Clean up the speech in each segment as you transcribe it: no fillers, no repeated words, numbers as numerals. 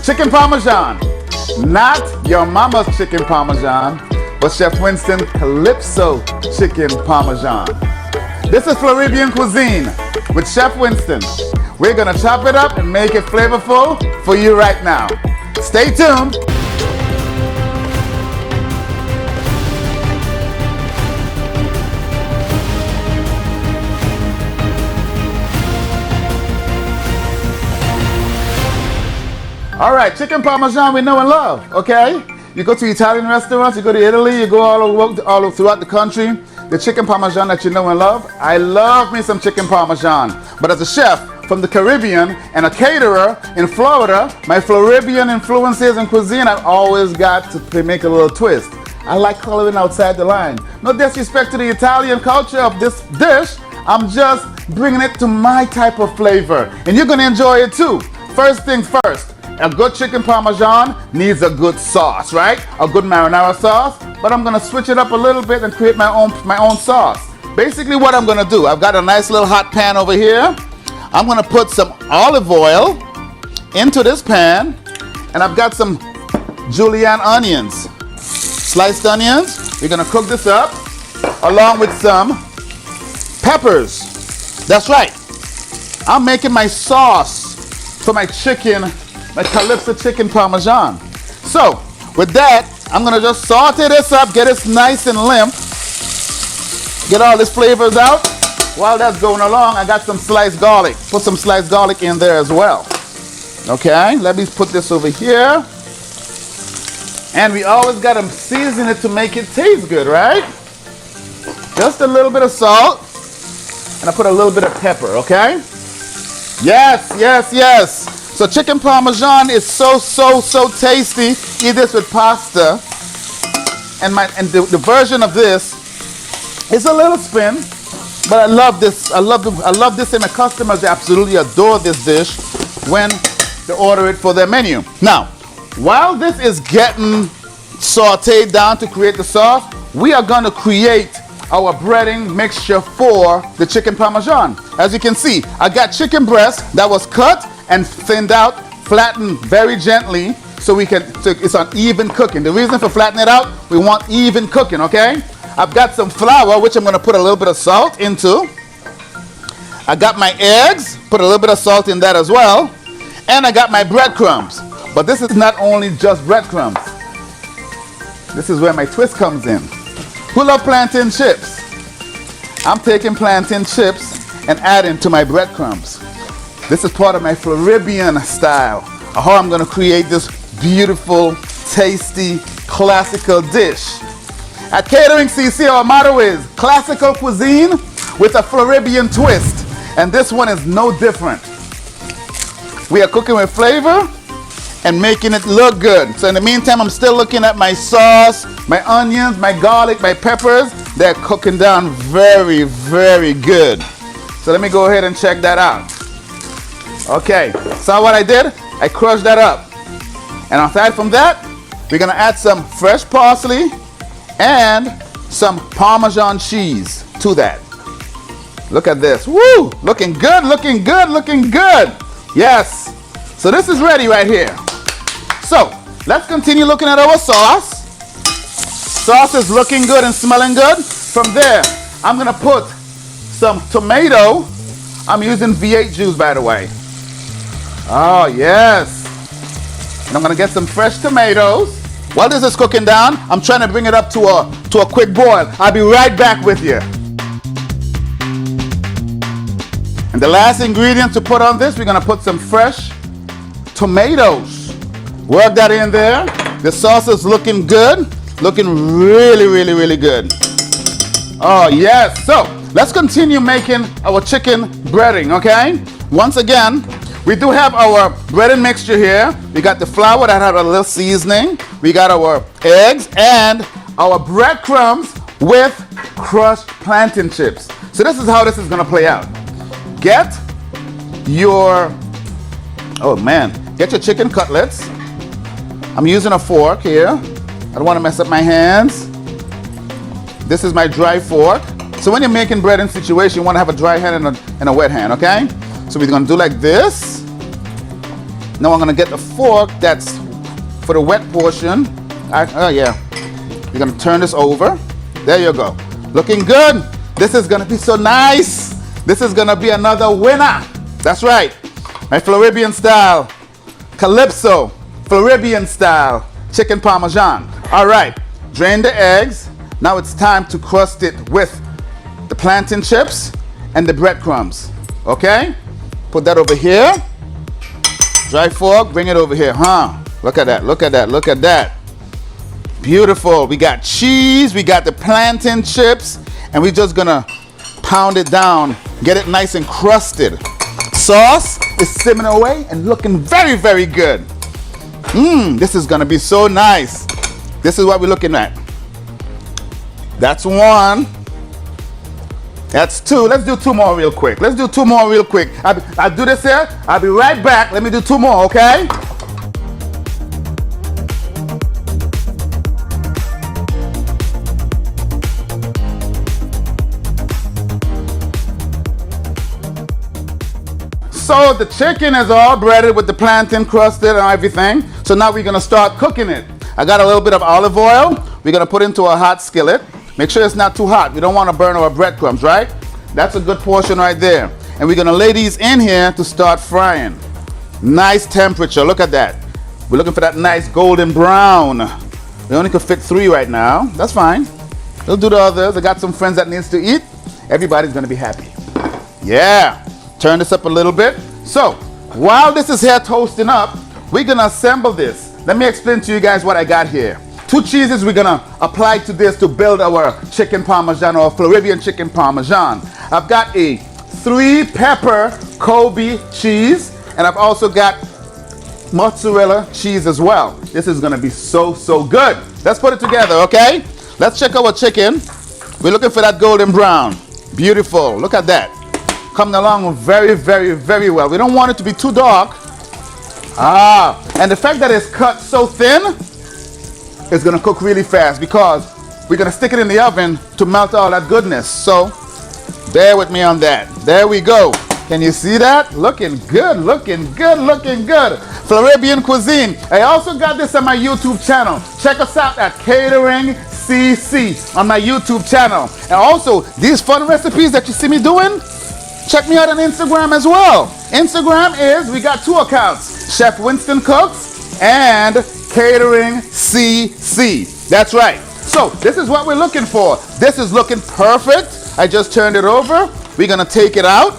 chicken parmesan. Not your mama's chicken parmesan, but Chef Winston Calypso chicken parmesan. This is Floribbean cuisine with Chef Winston. We're gonna chop it up and make it flavorful for you right now. Stay tuned. All right, chicken parmesan we know and love, okay? You go to Italian restaurants, you go to Italy, you go all throughout the country, the chicken parmesan that you know and love. I love me some chicken parmesan. But as a chef from the Caribbean and a caterer in Florida, my Floridian influences in cuisine, I've always got to make a little twist. I like coloring outside the line. No disrespect to the Italian culture of this dish, I'm just bringing it to my type of flavor. And you're gonna enjoy it too. First things first. A good chicken parmesan needs a good sauce, right? A good marinara sauce, but I'm gonna switch it up a little bit and create my own sauce. Basically what I'm gonna do, I've got a nice little hot pan over here. I'm gonna put some olive oil into this pan, and I've got some julienne onions, sliced onions. We're gonna cook this up along with some peppers. That's right. I'm making my sauce for my chicken, my Calypso chicken parmesan. So with that, I'm gonna just saute this up, get it nice and limp, get all these flavors out. While that's going along, I got some sliced garlic. Put some sliced garlic in there as well. Okay, let me put this over here. And we always gotta season it to make it taste good, right? Just a little bit of salt, and I put a little bit of pepper, okay? Yes, yes, yes. So chicken parmesan is so tasty. Eat this with pasta. And the version of this is a little spin, but I love this. I love this, and my customers absolutely adore this dish when they order it for their menu. Now, while this is getting sauteed down to create the sauce, we are going to create our breading mixture for the chicken parmesan. As you can see, I got chicken breast that was cut and thinned out, flattened very gently so it's on even cooking. The reason for flattening it out, we want even cooking, okay? I've got some flour, which I'm gonna put a little bit of salt into. I got my eggs, put a little bit of salt in that as well. And I got my breadcrumbs. But this is not only just breadcrumbs. This is where my twist comes in. Who love plantain chips? I'm taking plantain chips and adding to my breadcrumbs. This is part of my Floribbean style, how I'm gonna create this beautiful, tasty, classical dish. At Catering CC, our motto is classical cuisine with a Floribbean twist, and this one is no different. We are cooking with flavor and making it look good. So in the meantime, I'm still looking at my sauce, my onions, my garlic, my peppers. They're cooking down very, very good. So let me go ahead and check that out. Okay, so what I did, I crushed that up. And aside from that, we're gonna add some fresh parsley and some Parmesan cheese to that. Look at this, woo! Looking good, looking good, looking good. Yes, so this is ready right here. So, let's continue looking at our sauce. Sauce is looking good and smelling good. From there, I'm gonna put some tomato. I'm using V8 juice, by the way. Oh, yes. And I'm gonna get some fresh tomatoes. While this is cooking down, I'm trying to bring it up to a quick boil. I'll be right back with you. And the last ingredient to put on this, we're gonna put some fresh tomatoes. Work that in there. The sauce is looking good. Looking really, really, really good. Oh, yes. So, let's continue making our chicken breading, okay? Once again, we do have our breading mixture here. We got the flour that had a little seasoning. We got our eggs and our breadcrumbs with crushed plantain chips. So this is how this is gonna play out. Get your chicken cutlets. I'm using a fork here. I don't wanna mess up my hands. This is my dry fork. So when you're making breading situation, you wanna have a dry hand and a wet hand, okay? So we're gonna do like this. Now I'm gonna get the fork that's for the wet portion. Oh yeah. You're gonna turn this over. There you go. Looking good. This is gonna be so nice. This is gonna be another winner. That's right. My Floribbean style, Calypso, Floribbean style chicken parmesan. All right, drain the eggs. Now it's time to crust it with the plantain chips and the breadcrumbs. Okay? Put that over here. Dry fork, bring it over here, huh? Look at that, look at that, look at that. Beautiful. We got cheese, we got the plantain chips, and we're just gonna pound it down, get it nice and crusted. Sauce is simmering away and looking very, very good. This is gonna be so nice. This is what we're looking at. That's one. That's two. Let's do two more real quick. Let's do two more real quick. I'll do this here. I'll be right back. Let me do two more, okay? So the chicken is all breaded with the plantain crusted and everything. So now we're gonna start cooking it. I got a little bit of olive oil. We're gonna put into a hot skillet. Make sure it's not too hot. We don't wanna burn our breadcrumbs, right? That's a good portion right there. And we're gonna lay these in here to start frying. Nice temperature, look at that. We're looking for that nice golden brown. We only could fit 3 right now. That's fine. We'll do the others. I got some friends that needs to eat. Everybody's gonna be happy. Yeah. Turn this up a little bit. So, while this is here toasting up, we're gonna assemble this. Let me explain to you guys what I got here. 2 cheeses we're gonna apply to this to build our chicken parmesan or Floribbean chicken parmesan. I've got a 3-pepper Kobe cheese, and I've also got mozzarella cheese as well. This is gonna be so, so good. Let's put it together, okay? Let's check our chicken. We're looking for that golden brown. Beautiful, look at that. Coming along very, very, very well. We don't want it to be too dark. And the fact that it's cut so thin, it's gonna cook really fast because we're gonna stick it in the oven to melt all that goodness. So bear with me on that. There we go. Can you see that? Looking good, looking good, looking good. Floribbean cuisine. I also got this on my YouTube channel. Check us out at Catering CC on my YouTube channel. And also, these fun recipes that you see me doing, check me out on Instagram as well. Instagram is, we got 2 accounts, Chef Winston Cooks and Catering CC. That's right. So this is what we're looking for. This is looking perfect. I just turned it over. We're gonna take it out.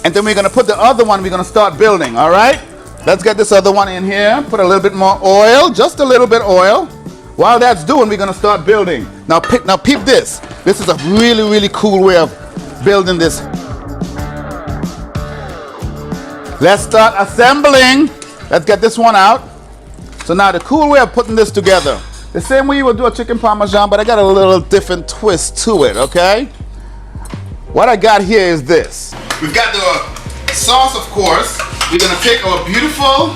And then we're gonna put the other one, we're gonna start building, all right? Let's get this other one in here. Put a little bit more oil, just a little bit oil. While that's doing, we're gonna start building. Now peep this. This is a really, really cool way of building this. Let's start assembling. Let's get this one out. So now the cool way of putting this together, the same way you would do a chicken parmesan, but I got a little different twist to it, okay? What I got here is this. We've got the sauce, of course. We're gonna take our beautiful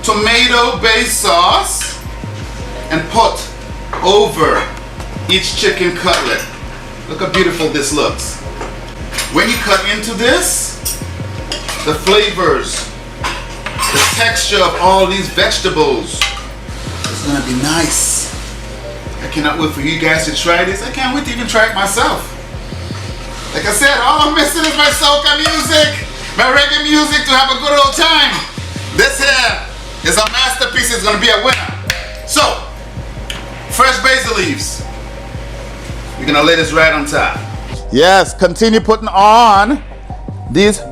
tomato-based sauce and put over each chicken cutlet. Look how beautiful this looks. When you cut into this, the flavors, the texture of all these vegetables, it's gonna be nice. I cannot wait for you guys to try this. I can't wait to even try it myself. Like I said, all I'm missing is my soca music, my reggae music to have a good old time. This here is a masterpiece. It's gonna be a winner. So, fresh basil leaves. We're gonna lay this right on top. Yes, continue putting on these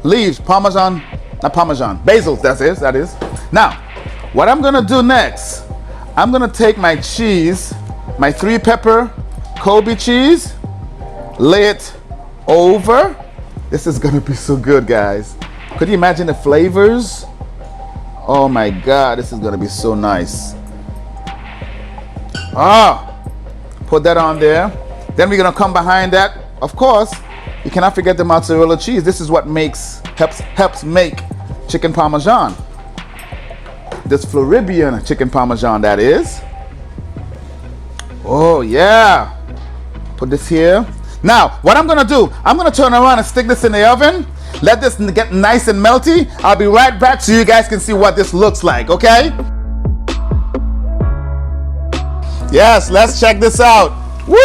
leaves, parmesan, not parmesan, basils, that is. Now, what I'm gonna do next, I'm gonna take my cheese, my 3-pepper Kobe cheese, lay it over. This is gonna be so good, guys. Could you imagine the flavors? Oh my God, this is gonna be so nice. Put that on there. Then we're gonna come behind that. Of course, you cannot forget the mozzarella cheese. This is what helps make chicken parmesan. This Floribbean chicken parmesan, that is. Oh yeah. Put this here. Now, what I'm gonna do, I'm gonna turn around and stick this in the oven. Let this get nice and melty. I'll be right back so you guys can see what this looks like, okay? Yes, let's check this out. Woo!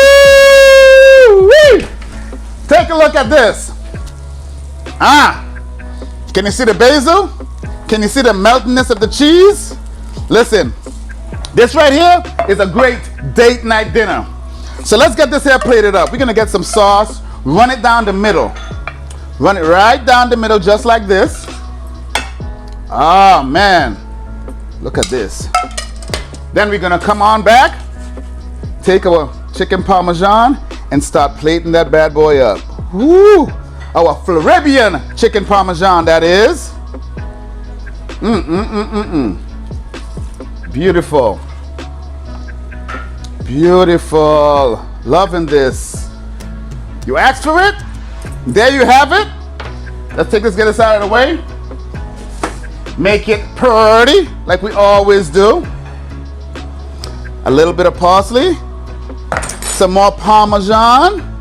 Take a look at this. Can you see the basil? Can you see the meltiness of the cheese? Listen, this right here is a great date night dinner. So let's get this here plated up. We're gonna get some sauce, run it down the middle. Run it right down the middle just like this. Oh man, look at this. Then we're gonna come on back, take our chicken parmesan and start plating that bad boy up. Woo! Our Floribbean chicken parmesan, that is. Beautiful. Beautiful. Loving this. You asked for it? There you have it. Let's take this, get this out of the way. Make it pretty, like we always do. A little bit of parsley. Some more parmesan.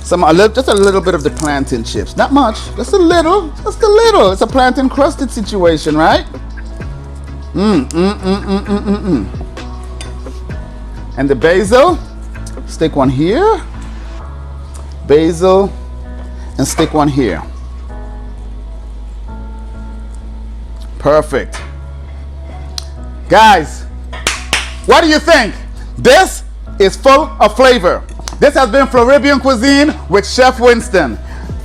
Just a little bit of the plantain chips. Not much, just a little, just a little. It's a plantain crusted situation, right? And the basil, stick one here. Basil, and stick one here. Perfect. Guys, what do you think? This is full of flavor. This has been Floribbean Cuisine with Chef Winston.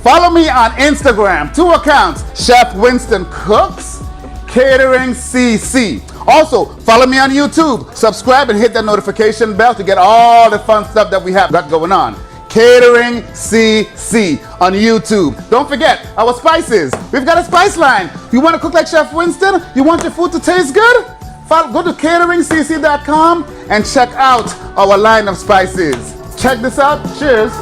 Follow me on Instagram, 2 accounts, Chef Winston Cooks, Catering CC. Also, follow me on YouTube, subscribe and hit that notification bell to get all the fun stuff that we have got going on. Catering CC on YouTube. Don't forget our spices. We've got a spice line. You want to cook like Chef Winston? You want your food to taste good? Go to cateringcc.com and check out our line of spices. Check this out. Cheers.